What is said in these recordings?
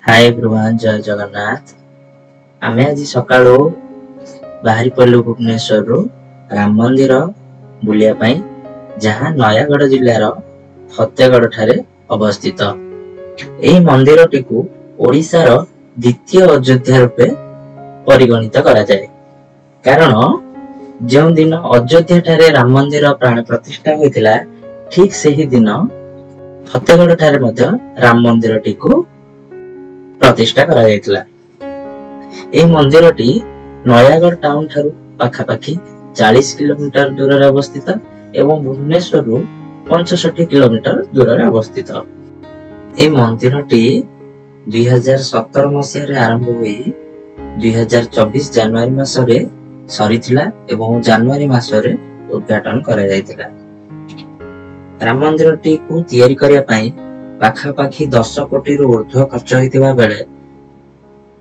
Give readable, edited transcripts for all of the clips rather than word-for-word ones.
Hi everyone, जय जगन्नाथ। आमे आज सकाळू बाहरी पड़लु भुवनेश्वर राम मंदिर बुलिया पाई, जहाँ नयागढ़ जिलार फतेगढ़ ठारे अवस्थित। एही मंदिर टिकु ओडिशार द्वितीय अयोध्या रूपे परिगणित करा जाए, कारण जो दिन अयोध्या ठारे राम मंदिर प्राण प्रतिष्ठा होइतिला, ठीक सेही दिन फतेगढ़ ठारे मध्य राम मंदिर टिकु प्रतिष्ठा करा जायतिला। ए मंदिरटी नयागढ़ टाउन ठारू पाखापाखी 40 किलोमीटर दूर रे अवस्थित एवं भुवनेश्वर 65 किलोमीटर दूर रे अवस्थित। ए मंदिरटी 2017 मसीह रे आरंभ होई 2024 जनवरी मास रे सरीथिला एवं जनवरी मास रे उद्घाटन करा जायतिला। राम मंदिरटी को तैयारी करिया पई पाखापाखी 10 कोटी रु ऊर्ध्व खर्च होइतिबा बेले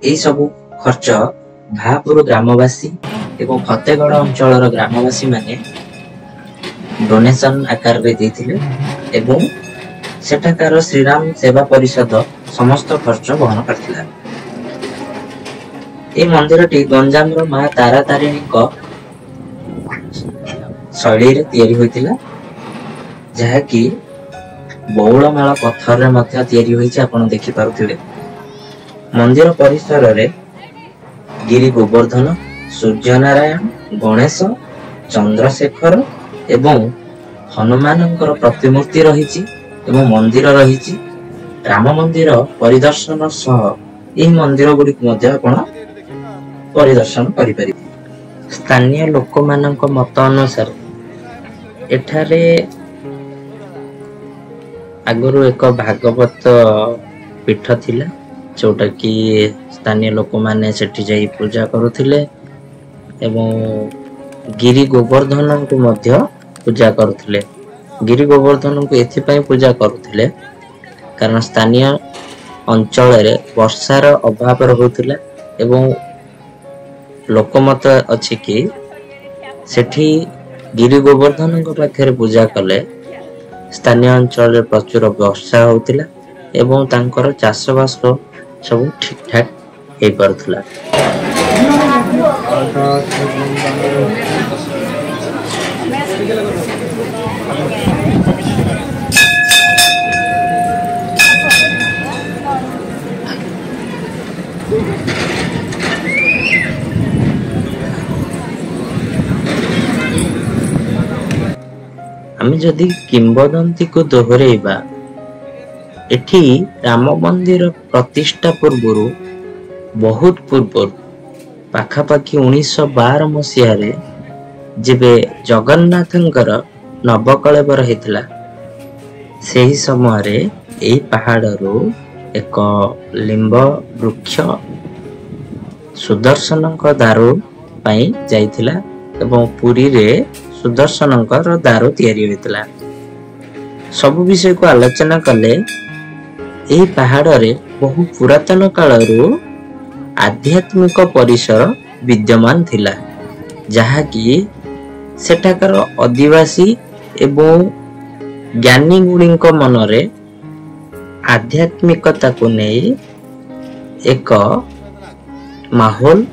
एई सबु खर्च भापुर ग्रामवासी एवं फतेगढ़ अंचलर ग्रामवासी माने डोनेशन आकार रे देथिले एवं सेठाकार श्रीराम सेवा परिषद समस्त खर्च वहन करथिला। ए मंदिरटी गंजाम रो मां तारा तारिणी को शैली रे तैयारी होइतिला, जहा कि बौलमाला पत्थर रे मध्य तैयारी होइछि। आपण देखि पारुथिले मंदिर परिसर रे गिरी गोवर्धन, सूर्य नारायण, गणेश, चंद्रशेखर एवं हनुमानंकर प्रतिमूर्ति रहिछि एवं मंदिर रहिछि। राम मंदिर परिदर्शन सह एही मंदिर गुडी मध्य आपण परिदर्शन करि परिबे। स्थानीय लोक मानक मत अनुसार एठारे आगुरु एक भागवत पीठ थिला, जोटा कि स्थानीय लोक माने सेठी जाई पूजा करुथिले एवं गिरी गोवर्धन को मध्य पूजा करुथिले। गिरी गोवर्धन को एथि पई पूजा करुथिले कारण स्थानीय अंचल रे वर्षार अभाव रहुथिला एवं लोकमत अछि कि सेठी गिरी गोवर्धन को पाखरे पूजा कले स्थानीय अंचल प्रचुर वर्षा होतिला एवं तांकर चाषबास सब ठीक ठाक हे परथुला। आमी जदि किंबदंती को दोहरेबा, एठी राम मंदिर प्रतिष्ठा पूर्व बहुत पूर्व पाखापाखी 1912 मसीह रे जेबे जगन्नाथंकर नवकलेबर हेतिला, सेही समय रे एही पहाड़रू एक लिंब वृक्ष सुदर्शनक दारू पाई जाइथिला एवं पुरी रे सुदर्शनकर दारू तैयारी होइतिला। सब विषय को आलोचना कले एही पहाड़ रे बहु पुरातन कालरू आध्यात्मिक परिसर विद्यमान थिला, जहा कि सेठाकर आदिवासी एवं ज्ञानी गुणीक मनरे आध्यात्मिकता को नहीं एक माहौल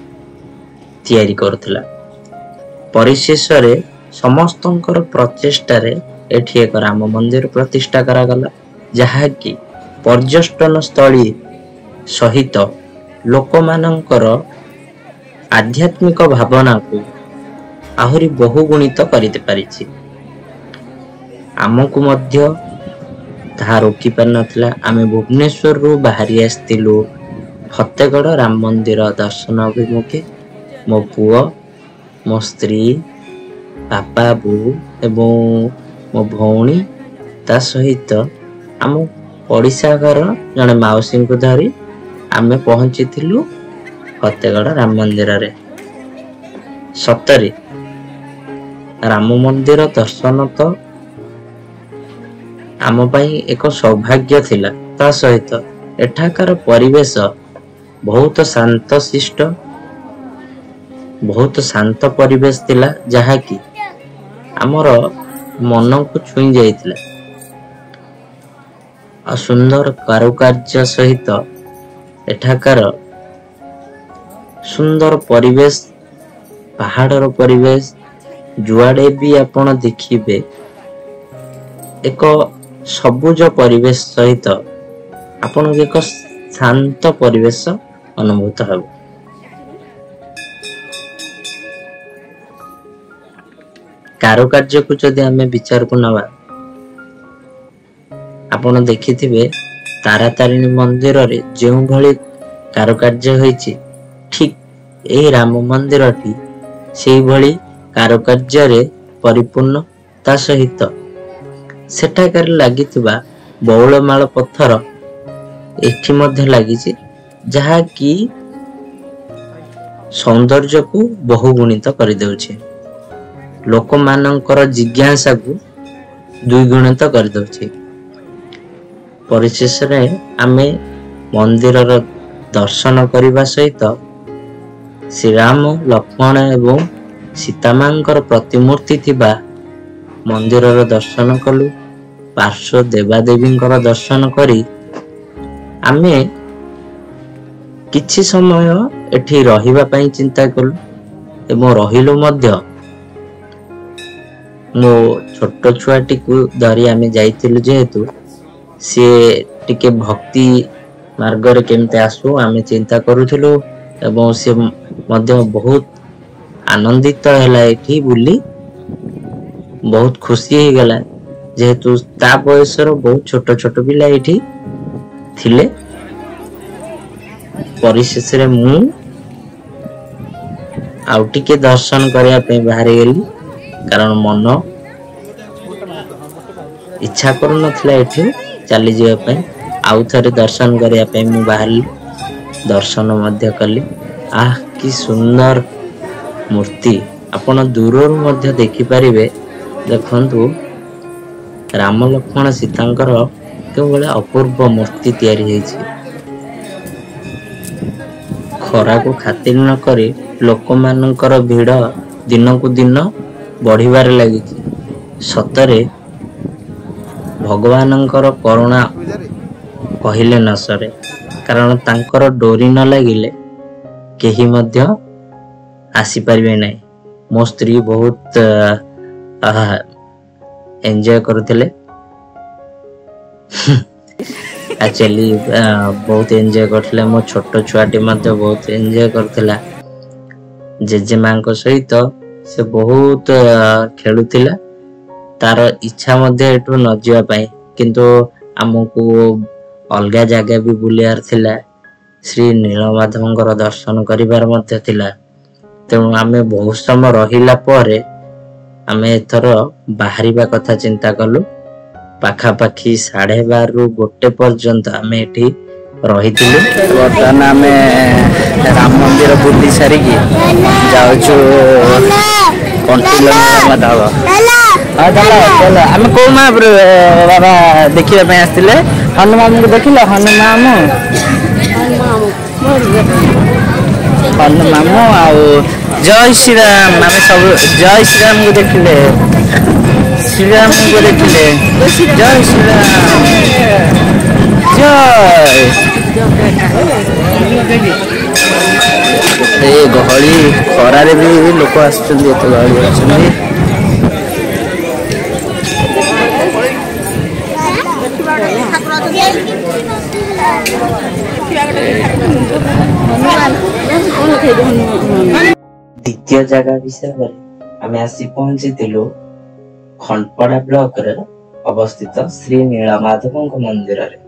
तैयारी करथिला। परिशेष रे समस्तंकर प्रचेष्टा रे एठी एक राम मंदिर प्रतिष्ठा करा गला, जहा कि पर्यटन स्थली सहित लोक मानकर आध्यात्मिक भावना को आहुरी बहुगुणित करिते पारिछि। आमको मध्य ताहा रोकी पार नथिला। आमे भुवनेश्वर रु बाहरी आस्तिलु फतेगढ़ राम मंदिर दर्शन अभिमुखे। मो पुओ, मो स्त्री, बापा बो एवं मो भौणी ता सहित आम ओडिशा घर जने माउसी को धरी आमे पहुंची थिलु फतेगढ़ राम मंदिर रे। सतरे राम मंदिर दर्शन तो आम पई एक सौभाग्य थिला। ता सहित एठाकार परिवेश बहुत शांत शिष्ट, बहुत शांत परिवेश थिला, जहा कि आमर मन को छुई जाइतिला। सुंदर कारुकार्य सहित एठाकार सुंदर परिवेश पहाड़र परिवेश जुआड़े भी आपण देखिबे एक सबुज परिवेश सहित आपण एक शांत परिवेश अनुभूत हो। कारुकार्य को जदि आमे विचार को नवा आपण देखिथिबे तारातारिणी मंदिर रे जो भली कारुकार्य होईची ठीक ए राम मंदिर टी सेई भली कारुकार्य रे परिपूर्णता सहित सेठाकार लागिथिबा बौलमाल पत्थर एठी मध्य लागिची जहा की सौंदर्य को बहुगुणित कर देउछे लोक मानकर जिज्ञासा को द्विगुणित कर दउछे। परिशेष रे आमे मंदिर दर्शन करने सहित श्री राम लक्ष्मण एवं सीता मांकर प्रतिमूर्ति थिबा मंदिर दर्शन कलु पार्श्व देवादेवी दर्शन करी आमे किछि समय एठी रहिबा पई चिंता कलु एवं रहिलु मध्य मो छोट छुआटी को धरी आमे जाइतिलु जेहेतु से टिके भक्ति मार्ग रे केमते आसु आमे चिंता करूथिलु एवं से मध्य बहुत आनंदित हैला एठी बुली बहुत खुशी ही गला जेहेतु ता बयसर बहुत छोट छोट पिला एठी थिले। परिशेष रे मु आउ टिके दर्शन करया पे बाहर गेली कारण मन इच्छा करू नथिला एठी चली जाय पे आउ थरे दर्शन करया पे मु बाहरली दर्शन मध्य कली। आह कि सुंदर मूर्ति आपण दूर मध्य देखि परिबे देखंतु राम लक्ष्मण सीतांकर केवल अपूर्व मूर्ति तैयारी हेछि। खरा को खातिर न करी लोक मानकर भीड़ दिन को दिन बढ़िबार लगी सतरे भगवानंकर करुणा कहिले न सरे कारण तांकर डोरी न लागिले केही मध्य आसी परिबे नै। मो स्त्री बहुत एंजॉय करथिले एक्चुअली बहुत एंजॉय करथिले मो छोट छुआटी मध्य बहुत एंजॉय करथिला जेजेमा को सहित से बहुत खेलुथिला तार इच्छा मध्य एटू न जिया पई किंतु हमको अलगा जगह भी बुलियार थिला श्री नीलमाधवंकर दर्शन करिवार मध्य थिला तेणु आमे बहुत समय रहिला परे आमे एथर बाहरिबा कथा चिंता कलु पाखापाखी 12:30 रु 1 पर्यंत आमे एठी रहिथिलु। वर्तमान आमे राम मंदिर बुद्धि सारी की जाउछु कंटिलो नीलमाधव चलो चलो आमे को महाप्रभु बाबा देखिबा पे आस्तिले हनुमान को देखिलो हनुमान आउ जय श्री राम आमे सब जय श्री राम को देखिले श्री राम को देखिले जय श्री राम जय गहली खरारे भी लोक आसुचंदी एत गहली आछंदी द्वितीय जगह विषय आम आसी पहुंची खंडपड़ा ब्लॉक रे अवस्थित श्री नीलमाधव मंदिर रे।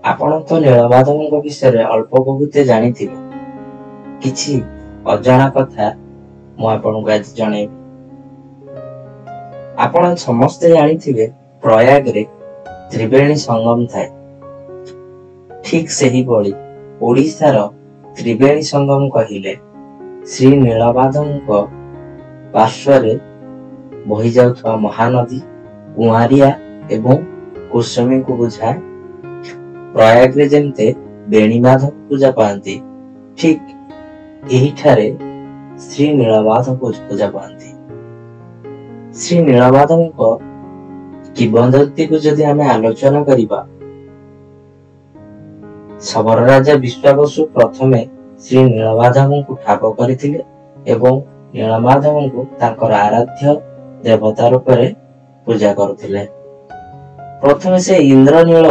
आपण तो नीलमाधव विषय अल्प बहुत जानी किछि अजाना कथा मु आपन को आज जणेबी। आपण समस्त जानी प्रयाग रे त्रिवेणी संगम थाए ठीक सही बड़ी ओडिशार त्रिवेणी संगम कहिले श्री नीलमाधव पार्श्व रे बही जाउथवा महानदी कुआरिया एवं कुसुमी को बुझाए। प्रयाग रे जेमते बेणीमाधव पूजा पाती ठीक एही ठारे श्री नीलमाधव पूजा पाती। श्री नीलमाधव को किंवदंती को जदि आमे आलोचना करिबा ଶବର ରାଜା ବିଶ୍ୱାବସୁ ପ୍ରଥମେ ଶ୍ରୀ ନୀଳମାଧବଙ୍କୁ ଠାବ କରିଥିଲେ ଏବଂ ନୀଳମାଧବଙ୍କୁ ତାଙ୍କର ଆରାଧ୍ୟ ଦେବତା ରୂପରେ ପୂଜା କରୁଥିଲେ। ପ୍ରଥମେ ସେ ଇନ୍ଦ୍ରନୀଳ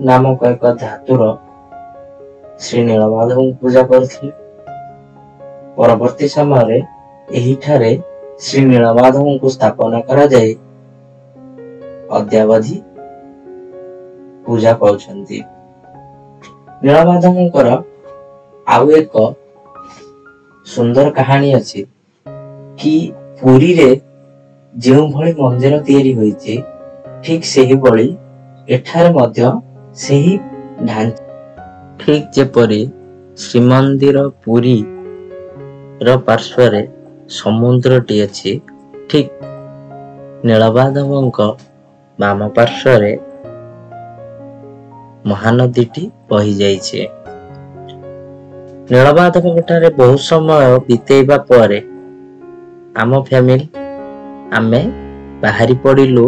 ନାମକ ଏକ ଧାତୁର ଶ୍ରୀ ନୀଳମାଧବଙ୍କୁ ପୂଜା କରୁଥିଲେ। ପରବର୍ତ୍ତୀ ସମୟରେ ଏହିଠାରେ ଶ୍ରୀ ନୀଳମାଧବଙ୍କୁ ସ୍ଥାପନା କରାଯାଇ ଅଦ୍ୟାବଧି ପୂଜା ପାଉଛନ୍ତି। ନୀଳମାଧବଙ୍କର ଆଉ ଏକ ସୁନ୍ଦର କାହାଣୀ ଅଛି କି ପୁରୀରେ ଯେଉଁଭଳି ମନ୍ଦିର ତିଆରି ହୋଇଛି ଠିକ ସେହିଭଳି ଏଠାରେ ମଧ୍ୟ ସେହି ଢାଞ୍ଚା, ଠିକ ଯେପରି ଶ୍ରୀମନ୍ଦିର ପୁରୀର ପାର୍ଶ୍ୱରେ ସମୁଦ୍ରଟି ଅଛି, ଠିକ ନୀଳମାଧବଙ୍କ ବାମ ପାର୍ଶ୍ୱରେ ମହାନଦୀଟି ବହି ଯାଇଛି। ନୀଳମାଧବଙ୍କ ଠାରେ ବହୁ ସମୟ ବିତେଇବା ପରେ ଆମ ଫ୍ୟାମିଲି ଆମେ ବାହାରି ପଡ଼ିଲୁ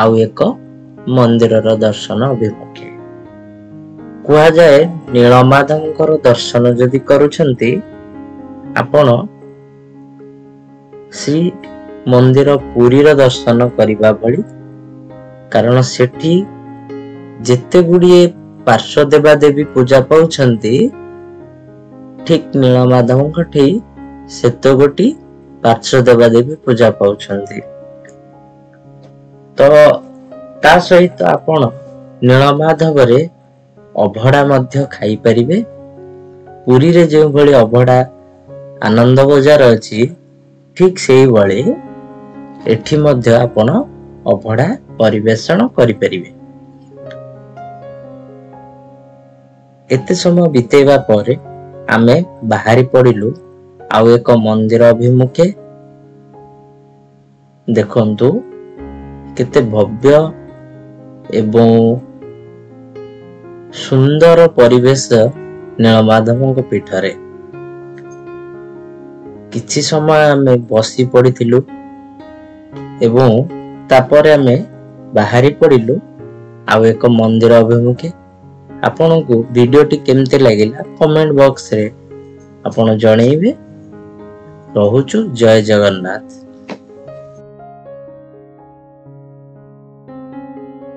ଆଉ ଏକ ମନ୍ଦିରର ଦର୍ଶନ ଅଭିମୁଖେ। କୁହାଯାଏ ନୀଳମାଧବଙ୍କର ଦର୍ଶନ ଯଦି କରୁଛନ୍ତି ଆପଣ ଶ୍ରୀ ମନ୍ଦିର ପୁରୀର ଦର୍ଶନ କରିବା ଭଳି, କାରଣ ସେଠି ଯେତେ ଗୁଡ଼ିଏ ପାର୍ଶ୍ୱ ଦେବାଦେବୀ ପୂଜା ପାଉଛନ୍ତି ଠିକ ନୀଳମାଧବଙ୍କ ଠି ସେତେ ଗୋଟି ପାର୍ଶ୍ୱ ଦେବାଦେବୀ ପୂଜା ପାଉଛନ୍ତି। ତ ତା ସହିତ ଆପଣ ନୀଳମାଧବରେ ଅଭଡ଼ା ମଧ୍ୟ ଖାଇପାରିବେ। ପୁରୀରେ ଯେଉଁଭଳି ଅଭଡ଼ା ଆନନ୍ଦ ବଜାର ଅଛି ଠିକ ସେଇଭଳି ଏଠି ମଧ୍ୟ ଆପଣ ଅଭଡ଼ା ପରିବେଷଣ କରିପାରିବେ। ଏତେ ସମୟ ବିତେଇବା ପରେ ଆମେ ବାହାରି ପଡ଼ିଲୁ ଆଉ ଏକ ମନ୍ଦିର ଅଭିମୁଖେ। ଦେଖନ୍ତୁ କେତେ ଭବ୍ୟ ଏବଂ ସୁନ୍ଦର ପରିବେଶ ନୀଳମାଧବଙ୍କ ପୀଠରେ। କିଛି ସମୟ ଆମେ ବସି ପଡ଼ିଥିଲୁ ଏବଂ ତାପରେ ଆମେ ବାହାରି ପଡ଼ିଲୁ ଆଉ ଏକ ମନ୍ଦିର ଅଭିମୁଖେ। ଆପଣଙ୍କୁ ଭିଡ଼ିଓଟି କେମିତି ଲାଗିଲା କମେଣ୍ଟ ବକ୍ସରେ ଆପଣ ଜଣେଇବେ। ରହୁଛୁ, ଜୟ ଜଗନ୍ନାଥ।